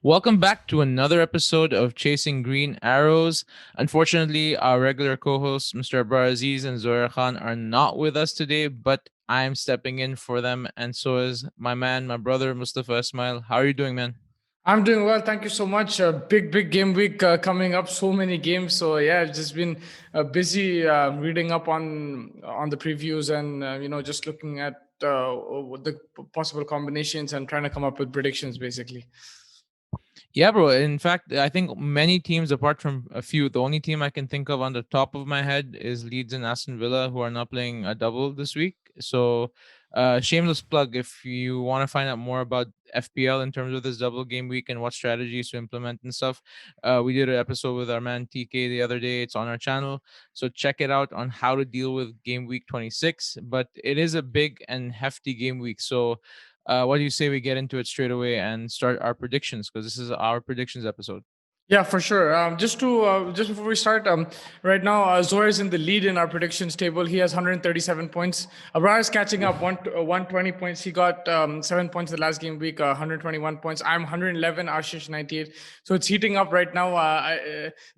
Welcome back to another episode of Chasing Green Arrows. Unfortunately, our regular co-hosts, Mr. Abrar Aziz and Zoya Khan, are not with us today, but I'm stepping in for them, and so is my man, my brother, Mustafa Ismail. How are you doing, man? I'm doing well. Thank you so much. Big game week coming up. So many games. So yeah, I've just been busy reading up on the previews and just looking at the possible combinations and trying to come up with predictions, basically. Yeah, bro. In fact, I think many teams, apart from a few, the only team I can think of on the top of my head is Leeds and Aston Villa, who are not playing a double this week. So, shameless plug if you want to find out more about FPL in terms of this double game week and what strategies to implement and stuff. We did an episode with our man TK the other day. It's on our channel. So, check it out on how to deal with game week 26. But it is a big and hefty game week. So, what do you say we get into it straight away and start our predictions? Because this is our predictions episode. Yeah, for sure. Just before we start, right now Zohar is in the lead in our predictions table. He has 137 points. Abrar is catching up 120 points. He got 7 points the last game week, 121 points. I'm 111, Ashish 98. So it's heating up right now.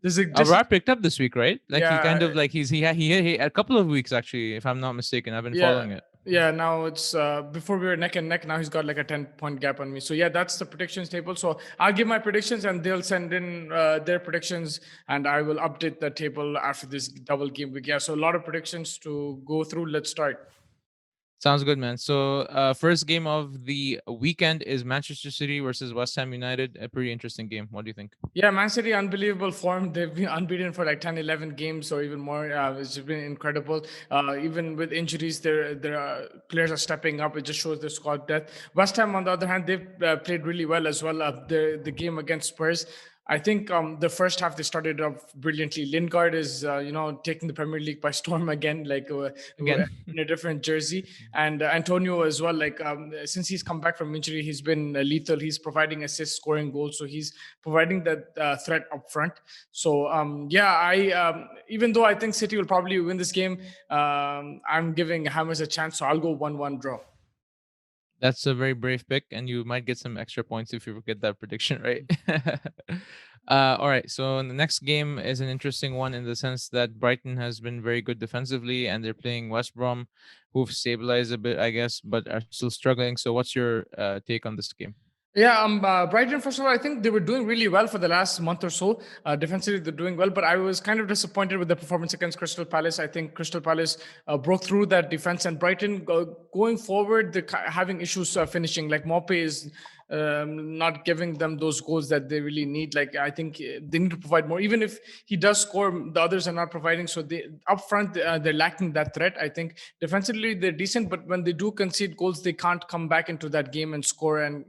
There's a just Abrar picked up this week, right? Like he kind yeah of like he had a couple of weeks actually, if I'm not mistaken. I've been yeah following it. yeah. Now it's before we were neck and neck. Now he's got like a 10-point gap on me. So yeah, that's the predictions table. So I'll give my predictions and they'll send in their predictions, and I will update the table after this double game week. Yeah, so a lot of predictions to go through. Let's start. Sounds good, man. So, first game of the weekend is Manchester City versus West Ham United. A pretty interesting game. What do you think? Yeah, Man City, unbelievable form. They've been unbeaten for like 10, 11 games or even more. It's just been incredible. Even with injuries, their players are stepping up. It just shows their squad depth. West Ham, on the other hand, they've played really well as well. The game against Spurs, I think the first half they started off brilliantly. Lingard is taking the Premier League by storm again, like Again. in a different jersey, and Antonio as well. Like since he's come back from injury, he's been lethal. He's providing assists, scoring goals, so he's providing that threat up front. So yeah, I even though I think City will probably win this game, I'm giving Hammers a chance. So I'll go 1-1 draw. That's a very brave pick, and you might get some extra points if you get that prediction right. All right, so the next game is an interesting one in the sense that Brighton has been very good defensively, and they're playing West Brom, who've stabilized a bit, I guess, but are still struggling. So, what's your take on this game? Yeah, Brighton, first of all, I think they were doing really well for the last month or so. Defensively, they're doing well, but I was kind of disappointed with the performance against Crystal Palace. I think Crystal Palace broke through that defense, and Brighton going forward, they're having issues finishing. Like Mope is not giving them those goals that they really need. Like I think they need to provide more. Even if he does score, the others are not providing. So they up front they're lacking that threat. I think defensively they're decent, but when they do concede goals, they can't come back into that game and score. And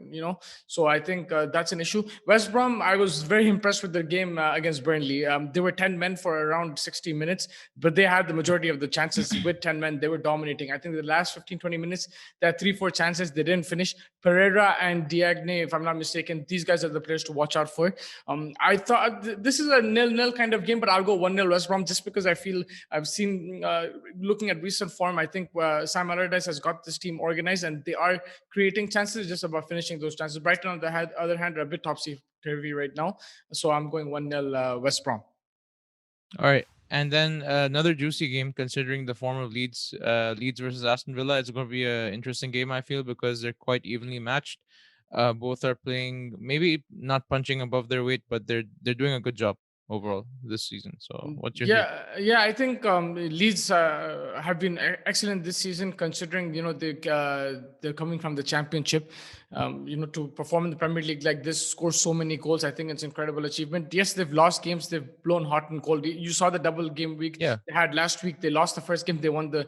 so I think that's an issue. West Brom, I was very impressed with their game against Burnley. They were 10 men for around 60 minutes, but they had the majority of the chances with 10 men. They were dominating. I think the last 15, 20 minutes, they had 3-4 chances. They didn't finish. Pereira and Diagne, if I'm not mistaken, these guys are the players to watch out for. I thought this is a nil-nil kind of game, but I'll go 1-0 West Brom just because I feel I've seen, looking at recent form, I think Sam Allardyce has got this team organized and they are creating chances, just about finishing those chances. Brighton, on the other hand, are a bit topsy-turvy right now. So I'm going 1-0 West Brom. All right. And then another juicy game, considering the form of Leeds, Leeds versus Aston Villa. It's going to be an interesting game, I feel, because they're quite evenly matched. Both are playing, maybe not punching above their weight, but they're doing a good job overall this season. So, what's your take? Yeah. I think Leeds have been excellent this season, considering they're coming from the Championship. To perform in the Premier League like this, score so many goals, I think it's incredible achievement. Yes, they've lost games, they've blown hot and cold. You saw the double game week Yeah. they had last week. They lost the first game, they won the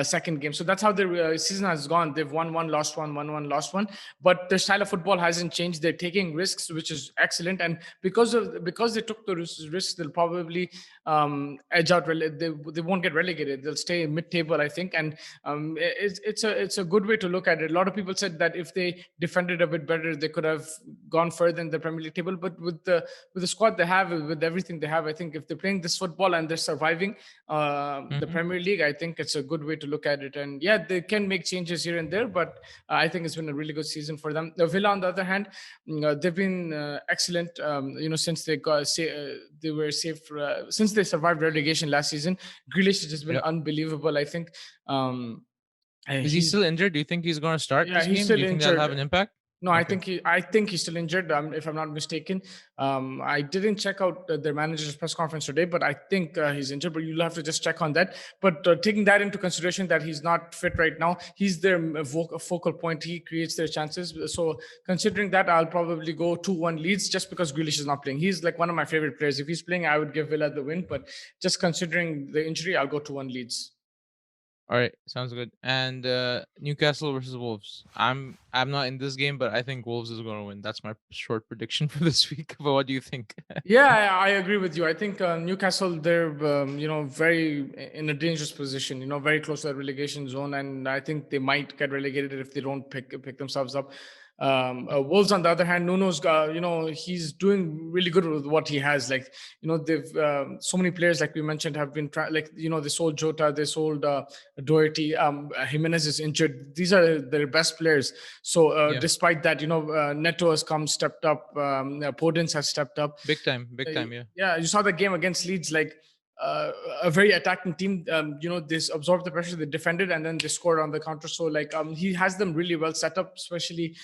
second game. So that's how their season has gone. They've won one, lost one, won one, lost one. But their style of football hasn't changed. They're taking risks, which is excellent. And because they took the risks, they'll probably edge out. They won't get relegated. They'll stay mid-table, I think. And it's a good way to look at it. A lot of people said that if they defended a bit better, they could have gone further in the Premier League table. But with the squad they have, with everything they have, I think if they're playing this football and they're surviving the Hmm. Premier League, I think it's a good way to look at it. And yeah, they can make changes here and there, but I think it's been a really good season for them. Villa, on the other hand, they've been excellent. Since they were safe since they survived relegation last season. Grealish has just been Yeah. unbelievable. I think Is he he's still injured? Do you think he's going to start yeah, this he's game? Do still you think that'll have injured. an impact? No, I Okay. think he's still injured. If I'm not mistaken, I didn't check out their manager's press conference today, but I think he's injured. But you'll have to just check on that. But taking that into consideration, that he's not fit right now, he's their focal point. He creates their chances. So considering that, I'll probably go 2-1 Leeds just because Grealish is not playing. He's like one of my favorite players. If he's playing, I would give Villa the win. But just considering the injury, I'll go 2-1 Leeds. All right, sounds good. And Newcastle versus Wolves. I'm not in this game, but I think Wolves is going to win. That's my short prediction for this week. But what do you think? Yeah, I agree with you. I think Newcastle, they're very in a dangerous position. Very close to the relegation zone, and I think they might get relegated if they don't pick themselves up. Wolves, on the other hand, Nuno's he's doing really good with what he has. Like they've so many players, like we mentioned, have been they sold Jota, they sold Doherty. Jimenez is injured. These are their best players. So Yeah, despite that, Neto has stepped up. Podence has stepped up. big time. Yeah, Yeah, you saw the game against Leeds, like a very attacking team. They absorbed the pressure, they defended, and then they scored on the counter. So like he has them really well set up, especially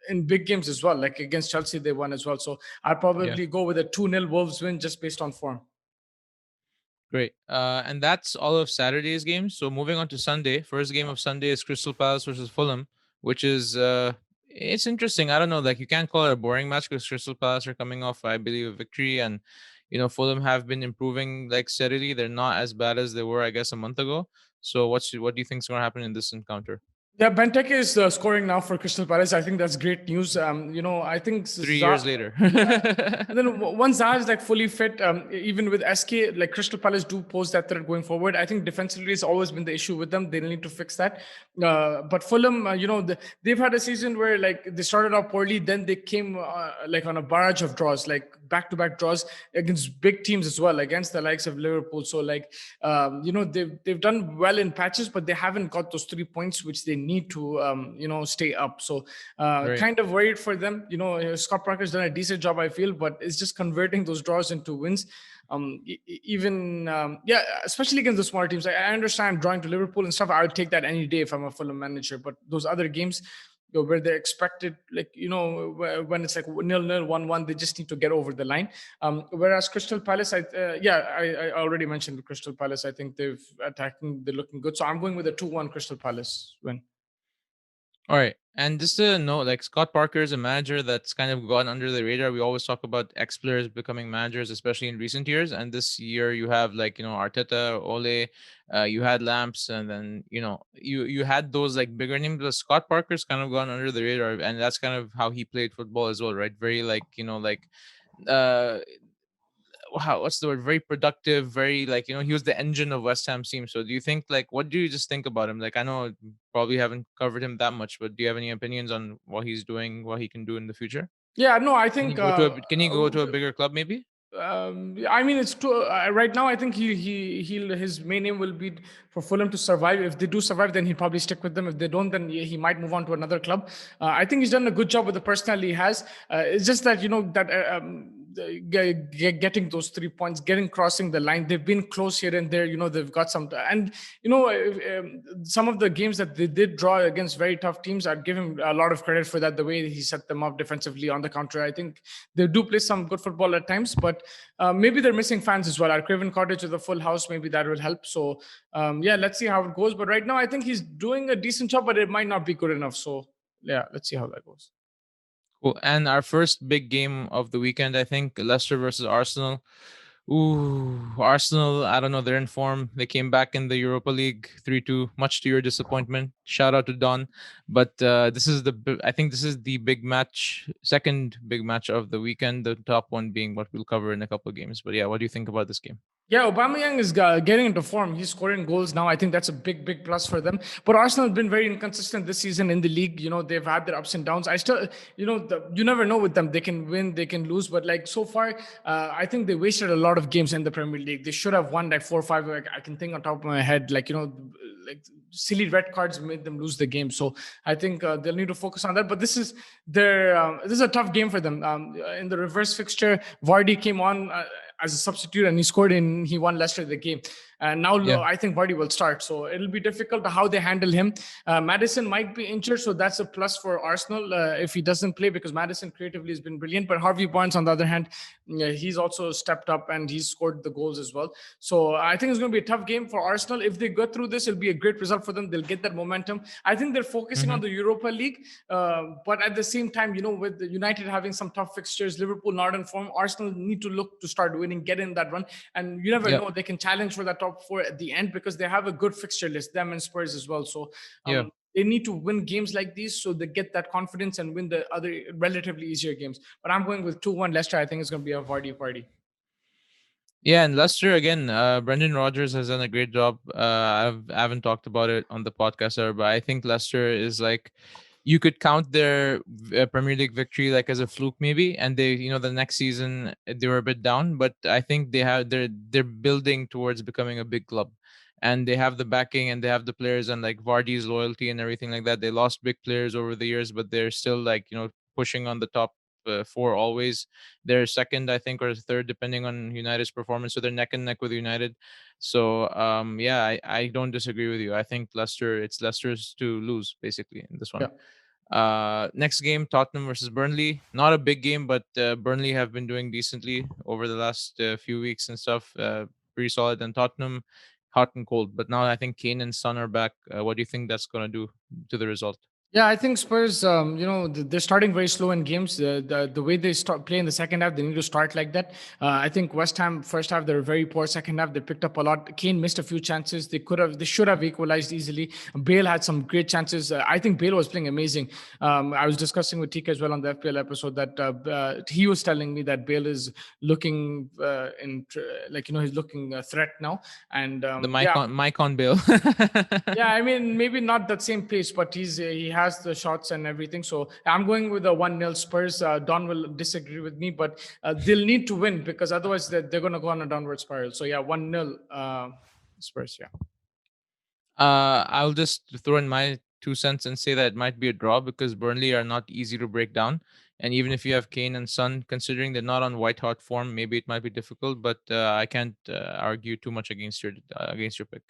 in big games as well. Like against Chelsea, they won as well. So I'll yeah. probably go with a 2-0 Wolves win just based on form. Great. And that's all of Saturday's games. So moving on to Sunday. First game of Sunday is Crystal Palace versus Fulham, which is it's interesting. I don't know, like you can't call it a boring match because Crystal Palace are coming off, I believe, a victory, and Fulham have been improving like steadily. They're not as bad as they were, I guess, a month ago. So what do you think is going to happen in this encounter? Yeah, Benteke is scoring now for Crystal Palace. I think that's great news. I think 3 years later. yeah. And then once Zaha is like fully fit, even with SK, like Crystal Palace do pose that threat going forward. I think defensively has always been the issue with them. They need to fix that. But Fulham, they've had a season where like they started off poorly, then they came like on a barrage of draws, like back-to-back draws against big teams as well, against the likes of Liverpool. So like they've done well in patches, but they haven't got those 3 points which they need to stay up. So Right. kind of worried for them. Scott Parker's done a decent job, I feel, but it's just converting those draws into wins. Especially against the smaller teams. I understand drawing to Liverpool and stuff. I would take that any day if I'm a Fulham manager. But those other games, where they're expected, like when it's like 0-0, 1-1, they just need to get over the line. Whereas Crystal Palace, I already mentioned Crystal Palace. I think they're looking good. So I'm going with a 2-1 Crystal Palace win. All right. And just to know, like Scott Parker is a manager that's kind of gone under the radar. We always talk about ex players becoming managers, especially in recent years. And this year you have like, Arteta, Ole, you had Lamps, and then, you had those like bigger names. But Scott Parker's kind of gone under the radar. And that's kind of how he played football as well, right? Very like, uh what's the word, very productive, very like, he was the engine of West Ham's team. So do you think, like, what do you just think about him? Like, I know probably haven't covered him that much, but do you have any opinions on what he's doing, what he can do in the future? Yeah, no, I Can think he go to a bigger club maybe? I mean, it's too right now. I think his main aim will be for Fulham to survive. If they do survive, then he'll probably stick with them. If they don't, then he might move on to another club. I think he's done a good job with the personnel he has. It's just that getting those 3 points, crossing the line. They've been close here and there. They've got some, and some of the games that they did draw against very tough teams, I'd give him a lot of credit for that. The way he set them up defensively on the counter, I think they do play some good football at times, but maybe they're missing fans as well. At Craven Cottage with a full house, maybe that will help. So let's see how it goes. But right now, I think he's doing a decent job, but it might not be good enough. So yeah, let's see how that goes. Cool. And our first big game of the weekend, I think, Leicester versus Arsenal. Ooh, Arsenal, I don't know. They're in form. They came back in the Europa League 3-2, much to your disappointment. Shout out to Don. But I think this is the big match, second big match of the weekend. The top one being what we'll cover in a couple of games. But yeah, what do you think about this game? Yeah, Aubameyang is getting into form. He's scoring goals now. I think that's a big, big plus for them. But Arsenal have been very inconsistent this season in the league. You know, they've had their ups and downs. I still, you never know with them. They can win, they can lose. But like so far, I think they wasted a lot of games in the Premier League. They should have won like 4 or 5. Like, I can think on top of my head, like silly red cards made them lose the game. So I think they'll need to focus on that. But this is a tough game for them. In the reverse fixture, Vardy came on as a substitute and he won Leicester the game. And now Yeah. I think Vardy will start. So it'll be difficult how they handle him. Madison might be injured, so that's a plus for Arsenal if he doesn't play, because Madison creatively has been brilliant. But Harvey Barnes, on the other hand, he's also stepped up and he's scored the goals as well. So I think it's going to be a tough game for Arsenal. If they go through this, it'll be a great result for them. They'll get that momentum. I think they're focusing Hmm. on the Europa League, but at the same time, with the United having some tough fixtures, Liverpool not in form, Arsenal need to look to start winning, get in that run, and you never Yeah. know, they can challenge for that top four at the end because they have a good fixture list, them and Spurs as well. So Yeah. they need to win games like these so they get that confidence and win the other relatively easier games. But I'm going with 2-1 Leicester. I think it's going to be a Vardy party. Yeah, and Leicester again. Brendan Rodgers has done a great job. I haven't talked about it on the podcast ever, but I think Leicester is like, you could count their Premier League victory like as a fluke maybe, and they, the next season they were a bit down, but I think they're building towards becoming a big club, and they have the backing and they have the players and like Vardy's loyalty and everything like that. They lost big players over the years, but they're still like pushing on the top four always. They're second, I think, or third, depending on United's performance. So they're neck and neck with United. So yeah, I don't disagree with you. I think it's Leicester's to lose basically in this Yeah. one. Next game, Tottenham versus Burnley. Not a big game, but Burnley have been doing decently over the last few weeks and stuff. Pretty solid. And Tottenham, hot and cold. But now I think Kane and Son are back. What do you think that's going to do to the result? Yeah, I think Spurs, they're starting very slow in games. The way they start play in the second half, they need to start like that. I think West Ham first half they were very poor. Second half they picked up a lot. Kane missed a few chances. They should have equalized easily. Bale had some great chances. I think Bale was playing amazing. I was discussing with TK as well on the FPL episode that he was telling me that Bale is looking he's looking a threat now. And The Mycon Bill. yeah, I mean, maybe not that same pace, but he has the shots and everything. So I'm going with a 1-0 Spurs. Don will disagree with me, but they'll need to win because otherwise they're going to go on a downward spiral. So yeah, 1-0 Spurs. Yeah. I'll just throw in my 2 cents and say that it might be a draw because Burnley are not easy to break down. And even if you have Kane and Son, considering they're not on white hot form, maybe it might be difficult. But I can't argue too much against your pick.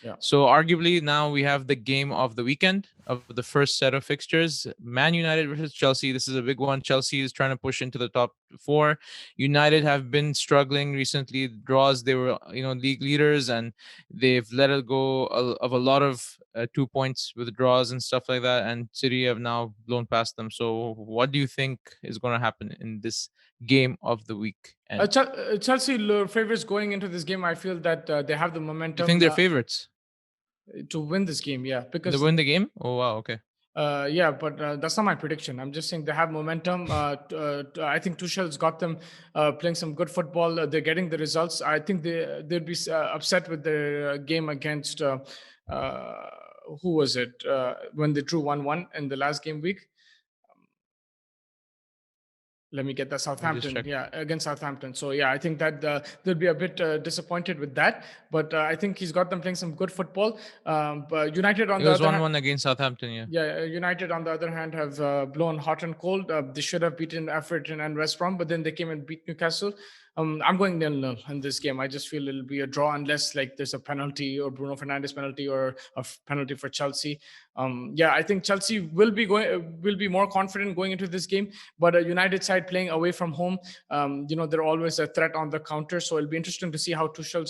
Yeah. So arguably now we have the game of the weekend of the first set of fixtures: Man United versus Chelsea. This is a big one. Chelsea is trying to push into the top four. United have been struggling recently. Draws, they were league leaders, and they've let it go of a lot of 2 points with draws and stuff like that. And City have now blown past them. So what do you think is going to happen in this game of the week? And Chelsea favorites going into this game. I feel that they have the you think momentum they're favorites to win this game. Yeah, to because win the game? Oh wow, okay. yeah, but that's not my prediction. I'm just saying they have momentum. I think Tuchel's got them playing some good football. They're getting the results. I think they'd be upset with their game against uh, who was it when they drew 1-1 in the last game week. Let me get that Let me just Southampton. check. Yeah, against Southampton. So yeah, I think that they'll be a bit disappointed with that. But I think he's got them playing some good football. But United on It the was other one hand. one against Southampton. Yeah, Yeah, United on the other hand have blown hot and cold. They should have beaten Everton and West Brom, but then they came and beat Newcastle. I'm going 0-0 in this game. I just feel it'll be a draw unless like there's a penalty or Bruno Fernandes penalty or a penalty for Chelsea. Yeah, I think Chelsea will be more confident going into this game. But a United side playing away from home, they're always a threat on the counter. So it'll be interesting to see how Tuchel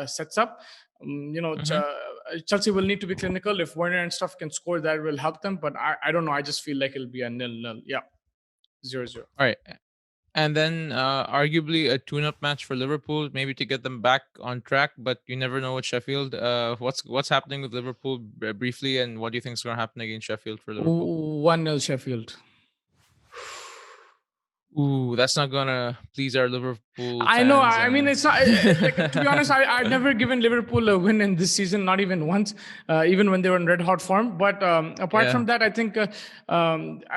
sets up. hmm Chelsea will need to be clinical. If Werner and stuff can score, that will help them. But I don't know. I just feel like it'll be a 0-0. Yeah, 0-0. all right. And then arguably a tune-up match for Liverpool, maybe to get them back on track. But you never know with Sheffield. What's happening with Liverpool briefly, and what do you think is going to happen against Sheffield for Liverpool? 1-0 Sheffield. Ooh, that's not gonna please our Liverpool I know. fans. I mean, And it's not like, to be honest. I've never given Liverpool a win in this season, not even once, even when they were in red hot form. But apart yeah. from that, I think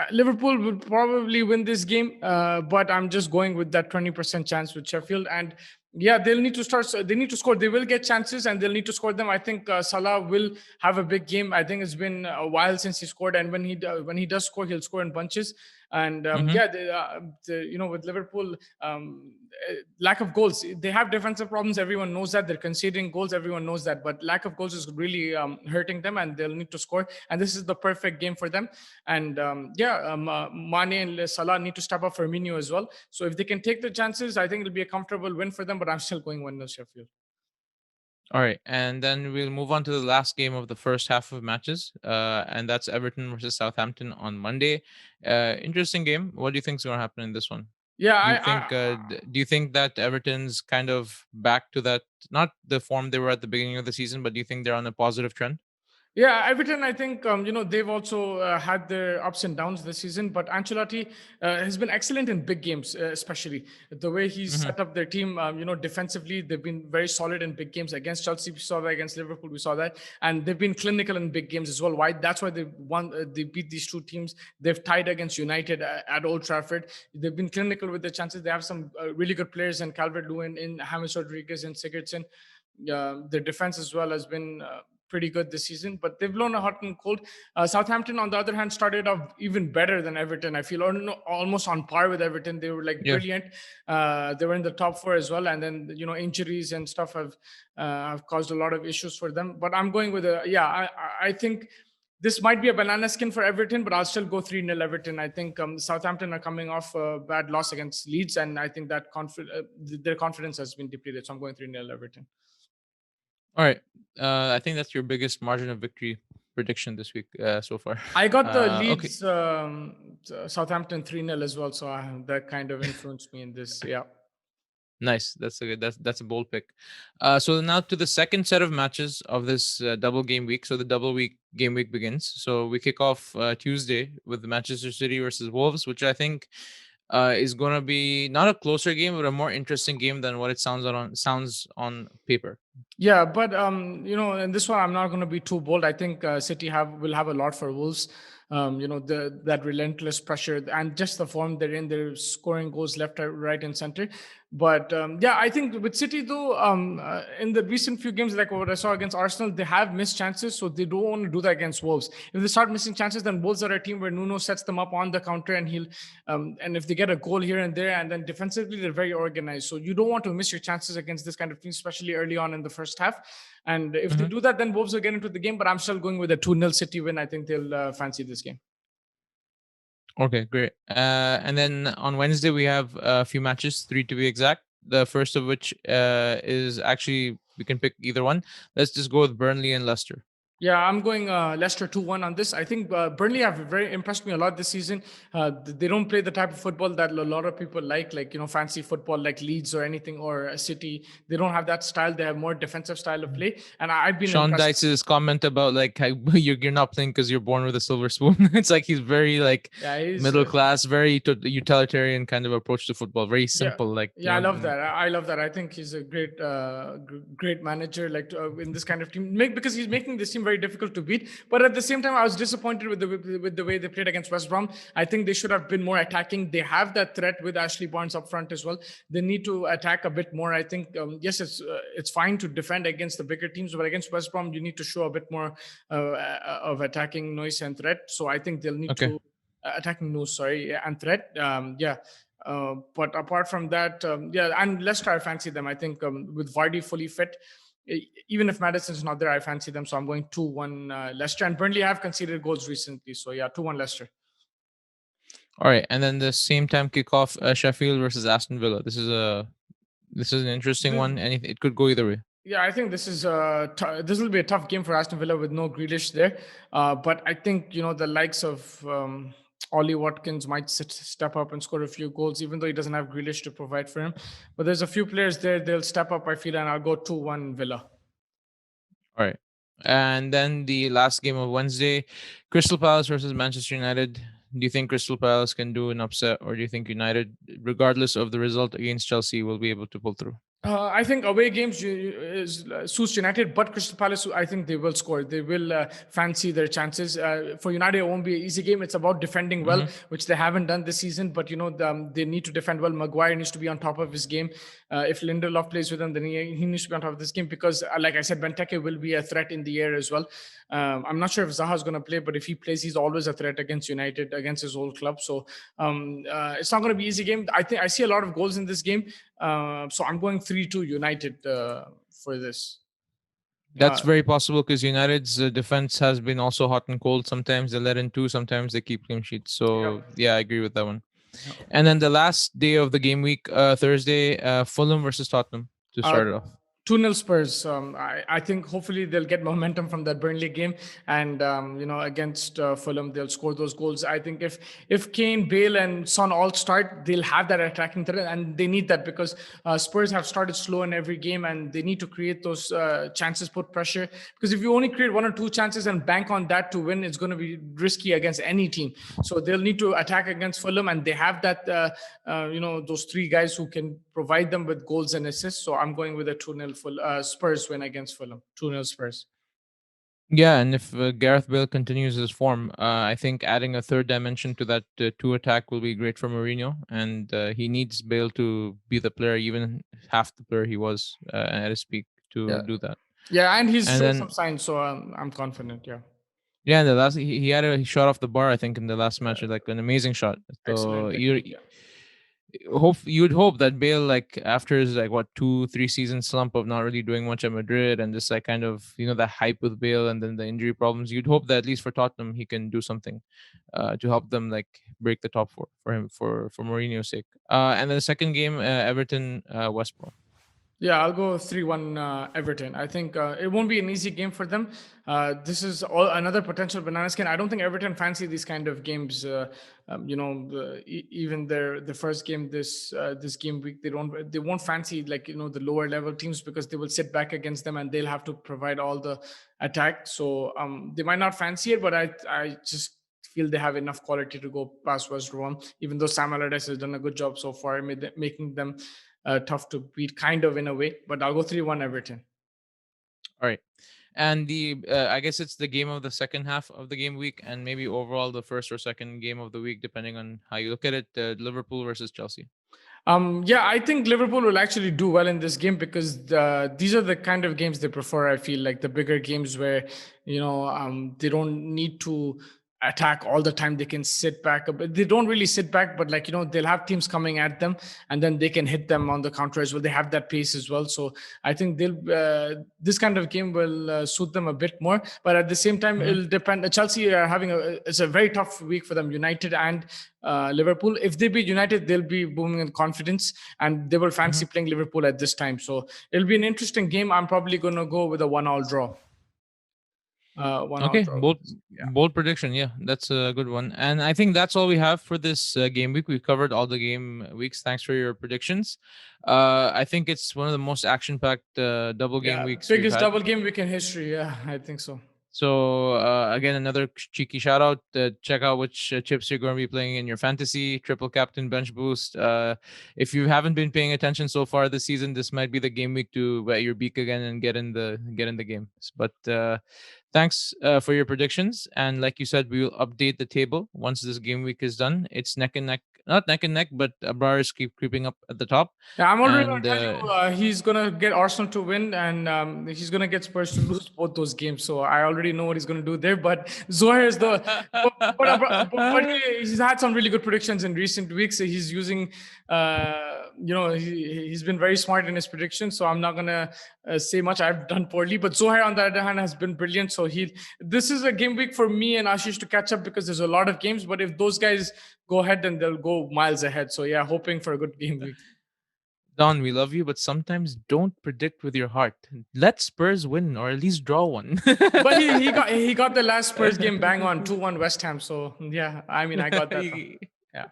Liverpool will probably win this game. But I'm just going with that 20% chance with Sheffield. And yeah, they'll need to start. They need to score. They will get chances, and they'll need to score them. I think Salah will have a big game. I think it's been a while since he scored, and when he does score, he'll score in bunches. And Hmm. yeah, with Liverpool, lack of goals. They have defensive problems. Everyone knows that. They're conceding goals. Everyone knows that. But lack of goals is really hurting them, and they'll need to score. And this is the perfect game for them. And Mane and Salah need to step up. Firmino as well. So if they can take the chances, I think it'll be a comfortable win for them. But I'm still going 1-0 Sheffield. All right, and then we'll move on to the last game of the first half of matches, and that's Everton versus Southampton on Monday. Interesting game. What do you think is going to happen in this one? Yeah, Do you think? Do you think that Everton's kind of back to that, not the form they were at the beginning of the season, but do you think they're on a positive trend? Yeah, Everton, I think, they've also had their ups and downs this season, but Ancelotti has been excellent in big games, especially the way he's Hmm. set up their team. Defensively, they've been very solid in big games. Against Chelsea, we saw that. Against Liverpool, we saw that. And they've been clinical in big games as well. Why? That's why they won. They beat these two teams. They've tied against United at Old Trafford. They've been clinical with the chances. They have some really good players in Calvert-Lewin, in James Rodriguez, and Sigurdsson. Their defense as well has been pretty good this season, but they've blown a hot and cold. Southampton, on the other hand, started off even better than Everton. I feel, or no, almost on par with Everton. They were like Yeah. brilliant. They were in the top four as well, and then injuries and stuff have caused a lot of issues for them. But I'm going with a yeah. I think this might be a banana skin for Everton, but I'll still go 3-0 Everton. I think Southampton are coming off a bad loss against Leeds, and I think that their confidence has been depleted. So I'm going 3-0 Everton. All right. I think that's your biggest margin of victory prediction this week so far. I got the Okay. Leeds Southampton 3-0 as well, so that kind of influenced me in this. Yeah. Nice. That's a good. That's a bold pick. So now to the second set of matches of this double game week. So the double week game week begins. So we kick off Tuesday with the Manchester City versus Wolves, which I think is going to be not a closer game, but a more interesting game than what it sounds on paper. Yeah, but in this one, I'm not going to be too bold. I think City will have a lot for Wolves. That relentless pressure and just the form they're in. They're scoring goals left, right, and center. But yeah, I think with City though, in the recent few games, like what I saw against Arsenal, they have missed chances, so they don't want to do that against Wolves. If they start missing chances, then Wolves are a team where Nuno sets them up on the counter, and and if they get a goal here and there, and then defensively they're very organized. So you don't want to miss your chances against this kind of team, especially early on in the first half. And if they Mhm. do that, then Wolves will get into the game. But I'm still going with a 2-0 City win. I think they'll fancy this game. Okay, great. And then on Wednesday we have a few matches, three to be exact. The first of which is actually we can pick either one. Let's just go with Burnley and Leicester. Yeah, I'm going Leicester 2-1 on this. I think Burnley have very impressed me a lot this season. They don't play the type of football that a lot of people like, fancy football like Leeds or anything, or a City. They don't have that style. They have more defensive style of play. And I've been Sean impressed. Dyche's comment about like how you're not playing because you're born with a silver spoon. It's like he's very like Yeah, he's middle class, very utilitarian kind of approach to football. Very yeah. simple, like Yeah, I love that. I love that. I think he's a great manager, like in this kind of team, because he's making this team very difficult to beat. But at the same time, I was disappointed with the way they played against West Brom. I think they should have been more attacking. They have that threat with Ashley Barnes up front as well. They need to attack a bit more. I think yes, it's fine to defend against the bigger teams, but against West Brom, you need to show a bit more of attacking noise and threat. So I think they'll need okay. to attacking nose, sorry, and threat. Yeah. But apart from that, yeah, and Leicester, I fancy them. I think with Vardy fully fit, even if Madison's not there, I fancy them. So I'm going 2-1 Leicester. And Burnley have conceded goals recently. So yeah, 2-1 Leicester. All right, and then the same time kickoff, Sheffield versus Aston Villa. This is an interesting one, and it could go either way. Yeah, I think this will be a tough game for Aston Villa with no Grealish there. But I think the likes of Ollie Watkins might step up and score a few goals, even though he doesn't have Grealish to provide for him. But there's a few players there, they'll step up, I feel, and I'll go 2-1 Villa. All right. And then the last game of Wednesday, Crystal Palace versus Manchester United. Do you think Crystal Palace can do an upset, or do you think United, regardless of the result against Chelsea, will be able to pull through? I think away games suits United, but Crystal Palace, I think they will score. They will fancy their chances. For United, it won't be an easy game. It's about defending well, Mm-hmm. which they haven't done this season. But they need to defend well. Maguire needs to be on top of his game. If Lindelof plays with them, then he needs to be on top of this game because, like I said, Benteke will be a threat in the air as well. I'm not sure if Zaha's going to play, but if he plays, he's always a threat against United, against his old club. So it's not going to be an easy game. I think I see a lot of goals in this game. So I'm going 3-2 United for this. That's very possible because United's defense has been also hot and cold. Sometimes they let in two, sometimes they keep clean sheets. Yeah. So yeah, I agree with that one. And then the last day of the game week, Thursday, Fulham versus Tottenham to Uh, start it off. 2-0 Spurs. I think hopefully they'll get momentum from that Burnley game, and against Fulham they'll score those goals. I think if Kane, Bale, and Son all start, they'll have that attacking threat, and they need that because Spurs have started slow in every game, and they need to create those chances, put pressure. Because if you only create one or two chances and bank on that to win, it's going to be risky against any team. So they'll need to attack against Fulham, and they have that those three guys who can provide them with goals and assists. So I'm going with a 2-0 Spurs win against Fulham. 2-0 Spurs. Yeah, and if Gareth Bale continues his form, I think adding a third dimension to that two attack will be great for Mourinho, and he needs Bale to be the player, even half the player he was at his peak, to Yeah. do that. Yeah, and he's And showing then some signs, so I'm confident. Yeah. yeah, in the last he shot off the bar, I think, in the last match, like an amazing shot. So Excellent technique. Yeah. you'd hope that Bale, like after his like what 2-3 season slump of not really doing much at Madrid and just like kind of the hype with Bale and then the injury problems, you'd hope that at least for Tottenham he can do something to help them like break the top four for him for Mourinho's sake. And then the second game, Everton West Brom. Yeah, I'll go 3-1 Everton. I think it won't be an easy game for them. This is another potential banana skin. I don't think Everton fancy these kind of games. Even the first game this game week, they won't fancy like the lower level teams because they will sit back against them and they'll have to provide all the attack. So they might not fancy it, but I just feel they have enough quality to go past West Brom. Even though Sam Allardyce has done a good job so far, making them tough to beat, kind of in a way. But I'll go 3-1 Everton. All right. And the I guess it's the game of the second half of the game week, and maybe overall the first or second game of the week, depending on how you look at it. Liverpool versus Chelsea. Yeah, I think Liverpool will actually do well in this game because these are the kind of games they prefer. I feel like the bigger games where they don't need to attack all the time. They can sit back, but they don't really sit back. But like they'll have teams coming at them, and then they can hit them on the counter as well. They have that pace as well. So I think this kind of game will suit them a bit more. But at the same time, Mhm. it'll depend. Chelsea are having it's a very tough week for them. United and Liverpool. If they beat United, they'll be booming in confidence, and they will fancy Mhm. playing Liverpool at this time. So it'll be an interesting game. I'm probably going to go with a 1-1 draw. 1-1 Okay, draw. Yeah. bold prediction. Yeah, that's a good one. And I think that's all we have for this game week. We've covered all the game weeks. Thanks for your predictions. I think it's one of the most action-packed double game Yeah, weeks we've biggest had. double game week in history. Yeah, I think so. So again, another cheeky shout out. Check out which chips you're going to be playing in your fantasy triple captain bench boost. If you haven't been paying attention so far this season, this might be the game week to wet your beak again and get in the game. But thanks for your predictions. And like you said, we will update the table once this game week is done. It's neck and neck, not neck and neck, but Abrar is keep creeping up at the top. Yeah, I'm already going And to tell you he's going to get Arsenal to win and he's going to get Spurs to lose both those games. So I already know what he's going to do there. But Zohair is the. But he's had some really good predictions in recent weeks. He's using, he's been very smart in his predictions. So I'm not going to say much. I've done poorly. But Zohair, on the other hand, has been brilliant. So this is a game week for me and Ashish to catch up because there's a lot of games. But if those guys go ahead, then they'll go miles ahead. So yeah, hoping for a good game week. Don, we love you, but sometimes don't predict with your heart. Let Spurs win or at least draw one. But he got the last Spurs game bang on 2-1 West Ham. So yeah, I mean I got that. Yeah.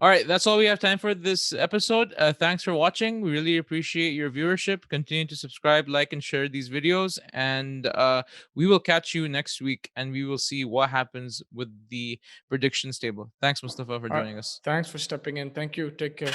All right, that's all we have time for this episode. Thanks for watching. We really appreciate your viewership. Continue to subscribe, like, and share these videos. And we will catch you next week and we will see what happens with the predictions table. Thanks, Mustafa, for All right. joining us. Thanks for stepping in. Thank you. Take care.